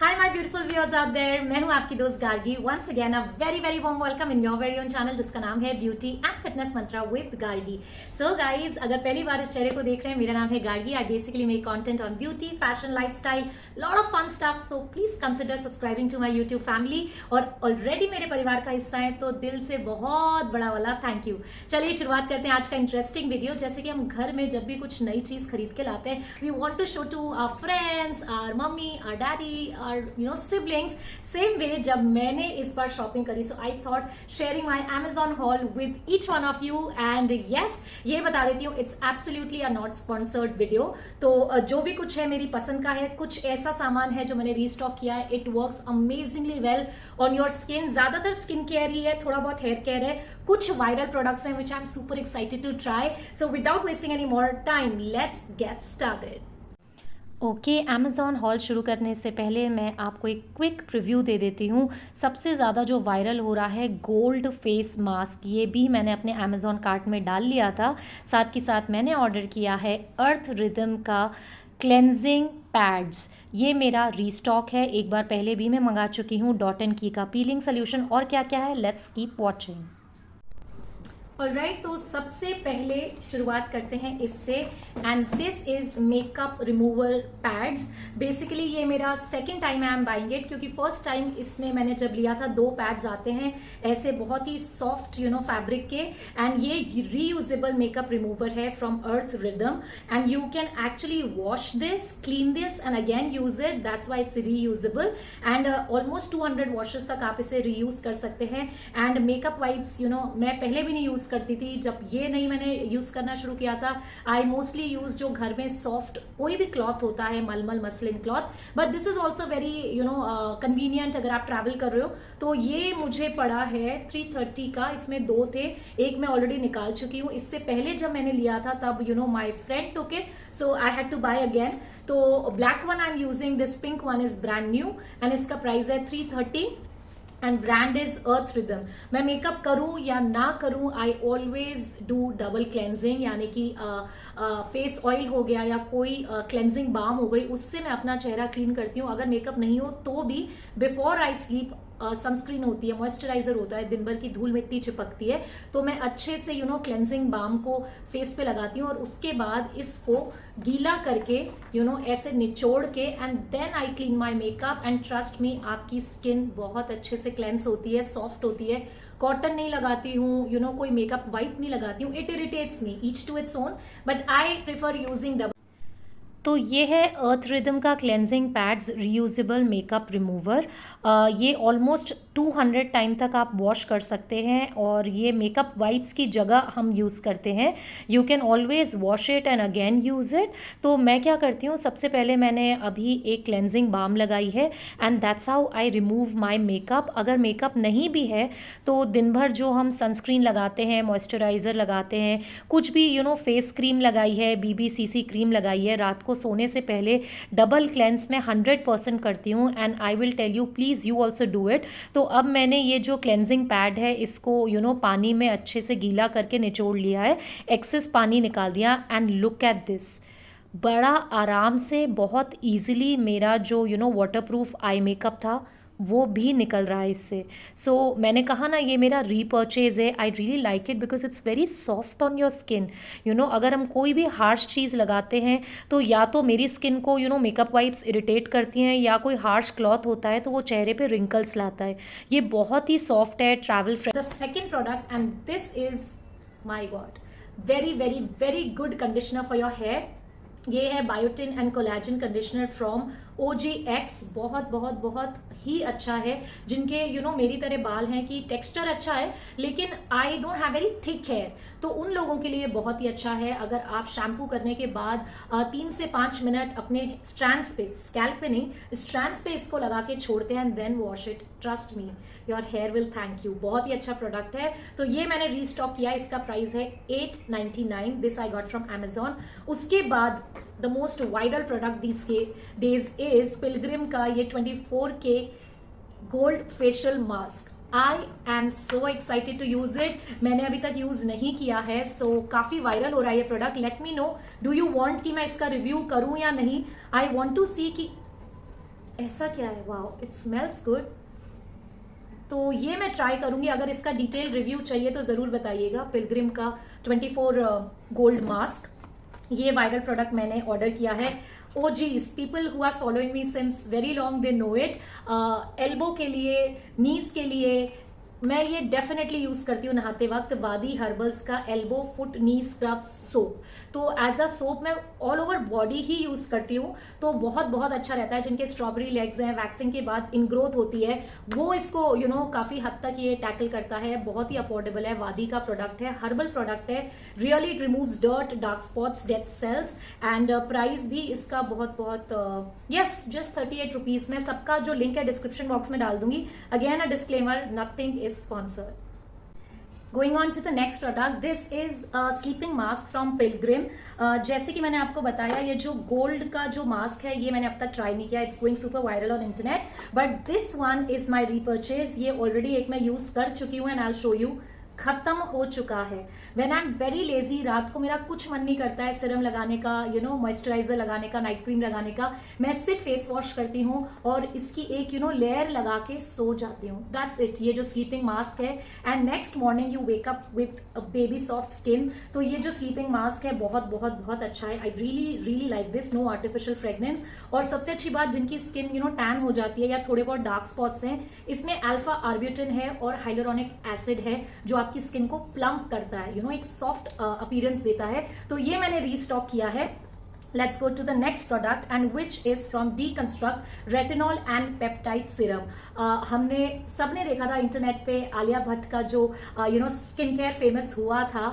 Hi my beautiful viewers out there, मैं हूं आपकी दोस्त Gargi. Once again a very very warm welcome in your very own channel जिसका नाम है beauty and fitness mantra with Gargi. So guys, अगर पहली बार इस चेहरे को देख रहे हैं, मेरा नाम है Gargi. I basically make content on beauty, fashion, lifestyle, lot of fun stuff. So please consider subscribing to my YouTube family. और ऑलरेडी मेरे परिवार का हिस्सा है तो दिल से बहुत बड़ा वाला थैंक यू। चलिए शुरुआत करते हैं आज का इंटरेस्टिंग वीडियो। जैसे कि हम घर में जब भी कुछ नई चीज खरीद के लाते हैं, we want to show to our friends, our mummy, our daddy, our siblings. Same way जब मैंने इस बार शॉपिंग करी, so I thought sharing my Amazon haul with each one of you. And yes, ये बता देती हूँ, it's absolutely a not sponsored video. तो जो भी कुछ है मेरी पसंद का है। कुछ ऐसा सामान है जो मैंने रीस्टॉक किया है। It works amazingly well on your skin. ज्यादातर स्किन केयर ही है, थोड़ा बहुत हेयर केयर है, कुछ वायरल प्रोडक्ट्स हैं which I am super excited to try. So without wasting any more time, let's get started. Okay, Amazon haul शुरू करने से पहले मैं आपको एक क्विक प्रीव्यू दे देती हूँ। सबसे ज़्यादा जो वायरल हो रहा है गोल्ड फेस मास्क, ये भी मैंने अपने अमेज़ॉन कार्ट में डाल लिया था। साथ ही साथ मैंने ऑर्डर किया है अर्थ रिदम का क्लेंजिंग पैड्स। ये मेरा रीस्टॉक है, एक बार पहले भी मैं मंगा चुकी हूँ। डॉट एंड की का पीलिंग सोल्यूशन और क्या क्या है, लेट्स कीप वॉचिंग। ऑलराइट, तो सबसे पहले शुरुआत करते हैं इससे। And this is makeup removal pads. Basically ये मेरा second time I am buying it, क्योंकि फर्स्ट टाइम इसमें मैंने जब लिया था, 2 पैड्स आते हैं ऐसे बहुत ही सॉफ्ट फैब्रिक के। एंड ये रीयूजेबल मेकअप रिमूवर है from Earth Rhythm. And you can actually wash this, clean this and again use it, that's why it's reusable. And almost 200 washes तक आप इसे रीयूज कर सकते हैं। एंड मेकअप वाइप्स मैं पहले भी नहीं यूज करती थी। जब ये नहीं मैंने यूज करना शुरू किया था, आई मोस्टली यूज जो घर में सॉफ्ट कोई भी क्लॉथ होता है, मलमल muslin cloth. But this is also very convenient अगर आप ट्रैवल कर रहे हो। तो ये मुझे पड़ा है 330 का। इसमें 2 थे, एक मैं ऑलरेडी निकाल चुकी हूँ। इससे पहले जब मैंने लिया था तब my friend took it, so I had to buy again. तो black one I am using, this pink one is brand new and इसका प्राइस है 330 and brand is Earth Rhythm. मैं मेकअप करूं या ना करूं, I always do double cleansing, यानी कि फेस ऑयल हो गया या कोई क्लेंजिंग बाम हो गई, उससे मैं अपना चेहरा क्लीन करती हूँ। अगर मेकअप नहीं हो तो भी बिफोर आई स्लीप सनस्क्रीन होती है, मॉइस्चराइजर होता है, दिन भर की धूल मिट्टी चिपकती है, तो मैं अच्छे से क्लेंजिंग बाम को फेस पे लगाती हूँ और उसके बाद इसको गीला करके ऐसे निचोड़ के and then I clean my makeup. And trust me, आपकी स्किन बहुत अच्छे से क्लेंस होती है, सॉफ्ट होती है। कॉटन नहीं लगाती हूँ, कोई मेकअप वाइप नहीं लगाती हूँ। It irritates me, each to its own, but I prefer using double. तो ये है अर्थ रिदम का cleansing pads reusable makeup remover. ये ऑलमोस्ट 200 टाइम तक आप वॉश कर सकते हैं और ये मेकअप वाइप्स की जगह हम यूज़ करते हैं। You can always wash it and again use it. तो मैं क्या करती हूँ, सबसे पहले मैंने अभी एक क्लेंजिंग बाम लगाई है and that's how I remove my makeup. अगर मेकअप नहीं भी है तो दिन भर जो हम सनस्क्रीन लगाते हैं, मॉइस्चराइज़र लगाते हैं, कुछ भी फेस क्रीम लगाई है, BBCC क्रीम लगाई है, रात को सोने से पहले डबल क्लेंस में 100% करती हूँ। And I will tell you, please you also do it. तो अब मैंने ये जो क्लेंजिंग पैड है इसको पानी में अच्छे से गीला करके निचोड़ लिया है, एक्सेस पानी निकाल दिया। एंड लुक एट दिस, बड़ा आराम से बहुत ईजिली मेरा जो वाटरप्रूफ आई मेकअप था वो भी निकल रहा है इससे। सो मैंने कहा ना, ये मेरा रीपर्चेज है। I really like it because it's very soft on your skin. अगर हम कोई भी हार्श चीज़ लगाते हैं तो या तो मेरी स्किन को मेकअप वाइप्स इरिटेट करती हैं, या कोई हार्श क्लॉथ होता है तो वो चेहरे पे रिंकल्स लाता है। ये बहुत ही सॉफ्ट है, travel friend. The second product, and this is my god, very very very good conditioner for your hair. ये है biotin and collagen conditioner from OGX। बहुत बहुत बहुत ही अच्छा है। जिनके मेरी तरह बाल हैं कि टेक्सचर अच्छा है लेकिन I don't have very thick hair, तो उन लोगों के लिए बहुत ही अच्छा है। अगर आप शैम्पू करने के बाद 3 से 5 मिनट अपने स्ट्रैंड्स पे, स्कैल्प पे नहीं, स्ट्रैंड्स पे इसको लगा के छोड़ते हैं and then wash it, trust me your hair will thank you. बहुत ही अच्छा प्रोडक्ट है। तो ये मैंने रीस्टॉक किया, इसका प्राइस है 899। This I got from Amazon। उसके बाद the most viral product this days is Pilgrim का ये 24K gold facial mask. I am so excited to use it. मैंने अभी तक यूज नहीं किया है, सो काफी वायरल हो रहा है ये product. Late me no, do you want कि मैं इसका रिव्यू करूं या नहीं। आई वांट टू सी कि ऐसा क्या है, वाओ इट स्मेल्स गुड। तो ये मैं ट्राई करूंगी, अगर इसका डिटेल रिव्यू चाहिए तो ज़रूर बताइएगा। पिलग्रिम का 24 गोल्ड मास्क, ये वायरल प्रोडक्ट मैंने ऑर्डर किया है। OGs, people who are following me since very long, they know it. Elbow के लिए, नीज के लिए मैं ये डेफिनेटली यूज करती हूँ नहाते वक्त, वादी हर्बल्स का एल्बो फुट नी स्क्रब सोप। तो एज अ सोप मैं ऑल ओवर बॉडी ही यूज करती हूँ, तो बहुत बहुत अच्छा रहता है। जिनके स्ट्रॉबेरी लेग्स हैं, वैक्सिंग के बाद इनग्रोथ होती है, वो इसको काफी हद तक ये टैकल करता है। बहुत ही अफोर्डेबल है, वादी का प्रोडक्ट है, हर्बल प्रोडक्ट है। Really it removes dirt, dark spots, dead cells, and price भी इसका बहुत बहुत यस जस्ट 38 रुपीज। मैं सबका जो लिंक है डिस्क्रिप्शन बॉक्स में डाल दूंगी। Again a disclaimer, nothing is sponsored. Going on to the next product, this is a sleeping mask from Pilgrim. जैसे कि मैंने आपको बताया, ये जो गोल्ड का जो मास्क है ये मैंने अब तक ट्राई नहीं किया, it's going super viral on internet, but this one is my repurchase. ये ऑलरेडी एक मैं यूज कर चुकी हूँ and I will show you. खत्म हो चुका है। When I am very lazy, रात को मेरा कुछ मन नहीं करता है सिरम लगाने का, मॉइस्चराइजर लगाने का, नाइट क्रीम लगाने का, मैं सिर्फ फेस वॉश करती हूँ और इसकी एक लेयर लगा के सो जाती हूँ। दैट्स इट, ये जो स्लीपिंग मास्क है। And next morning you wake up with baby soft skin. तो ये जो स्लीपिंग मास्क है बहुत बहुत बहुत अच्छा है। I really really like this. No artificial fragrance. और सबसे अच्छी बात, जिनकी स्किन टैन हो जाती है या थोड़े बहुत डार्क स्पॉट्स हैं, इसमें अल्फा आर्ब्यूटिन है और हाइलुरोनिक एसिड है जो आपकी स्किन को प्लम्प करता है, एक सॉफ्ट अपीयरेंस देता है। तो ये मैंने रीस्टॉक किया है। Let's go to the next product, and which is from Deconstruct Retinol and Peptide Serum. हमने सबने देखा था इंटरनेट पे आलिया भट्ट का जो स्किन केयर फेमस हुआ था,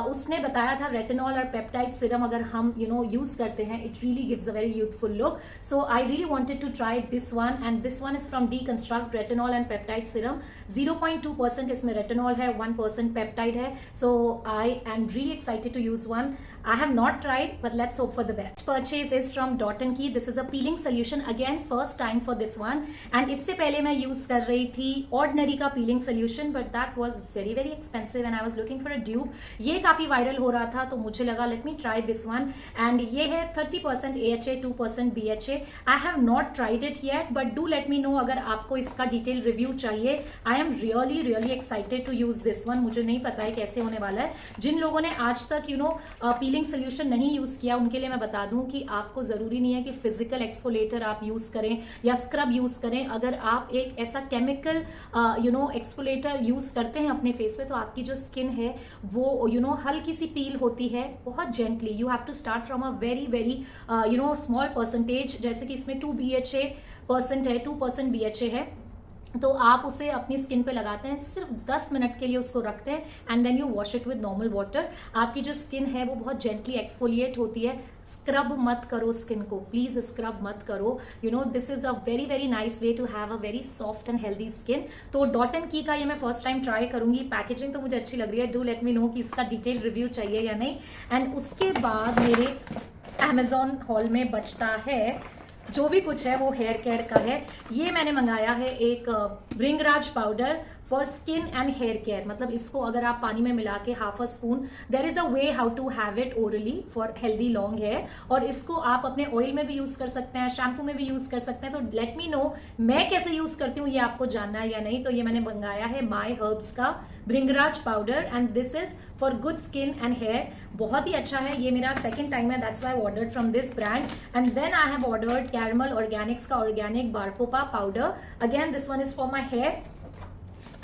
उसने बताया था रेटिनॉल और पेप्टाइड सीरम अगर हम यूज करते हैं, it really gives a very youthful look. So I really wanted to try this one, and this one is from Deconstruct Retinol and Peptide Serum. 0.2% इसमें रेटिनॉल है, 1% पेप्टाइड है। So I am really excited to use one. I have not tried, but let's hope for the best. Purchase is from Dot & Key. This is a peeling solution. Again, first time for this one. And इससे पहले मैं use कर रही थी Ordinary का peeling solution, but that was very very expensive and I was looking for a dupe. ये काफी viral हो रहा था, तो मुझे लगा let me try this one. And ये है 30% AHA, 2% BHA. I have not tried it yet, but do let me know अगर आपको इसका detailed review चाहिए. I am really really excited to use this one. मुझे नहीं पता है कैसे होने वाला है। जिन लोगों ने आज तक पीलिंग सोल्यूशन नहीं यूज किया, उनके लिए मैं बता दूं कि आपको जरूरी नहीं है कि फिजिकल एक्सफोलेटर आप यूज करें या स्क्रब यूज करें। अगर आप एक ऐसा केमिकल एक्सफोलेटर यूज करते हैं अपने फेस पे, तो आपकी जो स्किन है वो हल्की सी पील होती है बहुत gently. You have to start from a very very small percentage, जैसे कि इसमें 2% है, 2% BHA है, तो आप उसे अपनी स्किन पे लगाते हैं, सिर्फ 10 मिनट के लिए उसको रखते हैं, and then you wash it with normal water. आपकी जो स्किन है वो बहुत जेंटली एक्सफोलिएट होती है। स्क्रब मत करो स्किन को, प्लीज स्क्रब मत करो। This is a very very nice way to have a very soft and healthy skin. तो Dot & Key का ये मैं फर्स्ट टाइम ट्राई करूंगी। पैकेजिंग तो मुझे अच्छी लग रही है। डू लेट मी नो कि इसका डिटेल रिव्यू चाहिए या नहीं। एंड उसके बाद मेरे Amazon हॉल में बचता है जो भी कुछ है वो हेयर केयर का है। ये मैंने मंगाया है एक bhringraj powder for skin and hair care. मतलब इसको अगर आप पानी में मिला के half a spoon, there is a way how to have it orally for healthy long hair, और इसको आप अपने ऑयल में भी यूज कर सकते हैं, शैम्पू में भी यूज कर सकते हैं। तो लेट मी नो मैं कैसे यूज करती हूँ, ये आपको जानना है या नहीं। तो ये मैंने मंगाया है माई हर्ब्स का bhringraj powder, and this is for good skin and hair. बहुत ही अच्छा है, ये मेरा सेकंड टाइम है, that's why I ordered from this brand. And then I have ordered Caramel Organics का organic bacopa powder. Again this one is for my hair.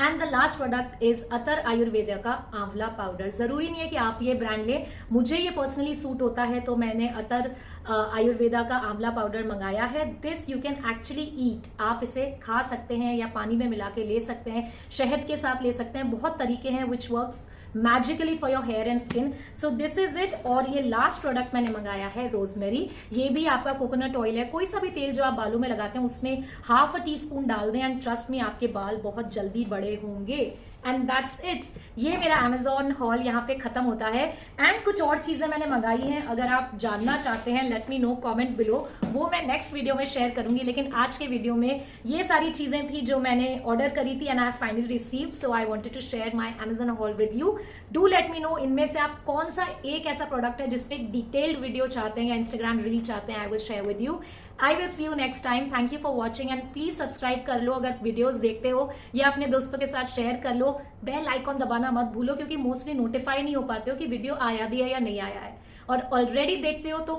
And the last product is Attar Ayurveda का amla powder. जरूरी नहीं है कि आप ये brand लें, मुझे ये पर्सनली सूट होता है, तो मैंने अतर आयुर्वेदा का आंवला पाउडर मंगाया है। दिस यू कैन एक्चुअली ईट, आप इसे खा सकते हैं या पानी में मिला के ले सकते हैं, शहद के साथ ले सकते हैं। बहुत तरीके हैं which works magically for your hair and skin. So this is it. और ये लास्ट प्रोडक्ट मैंने मंगाया है रोजमेरी। ये भी आपका कोकोनट ऑयल है, कोई सा भी तेल जो आप बालों में लगाते हैं उसमें हाफ अ टीस्पून डाल दें, एंड ट्रस्ट मी आपके बाल बहुत जल्दी बड़े होंगे। And that's it. ये मेरा Amazon हॉल यहाँ पे खत्म होता है। एंड कुछ और चीजें मैंने मंगाई हैं, अगर आप जानना चाहते हैं late me no comment below, वो मैं नेक्स्ट वीडियो में शेयर करूंगी। लेकिन आज के वीडियो में ये सारी चीजें थी जो मैंने ऑर्डर करी थी, and I have finally received, so I wanted to share my Amazon haul with you. Do let me know इनमें से आप कौन सा एक ऐसा प्रोडक्ट है जिसपे एक डिटेल्ड वीडियो चाहते हैं या इंस्टाग्राम रील चाहते हैं, I will share with you. I will see you next time. Thank you for watching and please subscribe कर लो अगर वीडियोस देखते हो, या अपने दोस्तों के साथ शेयर कर लो. बेल आइकॉन दबाना मत भूलो, क्योंकि मोस्टली नोटिफाई नहीं हो पाते हो कि वीडियो आया भी है या नहीं आया है. और ऑलरेडी देखते हो तो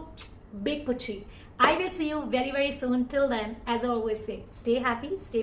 बिग पुच्छी. I will see you very, very soon. Till then, as I always say, stay happy, stay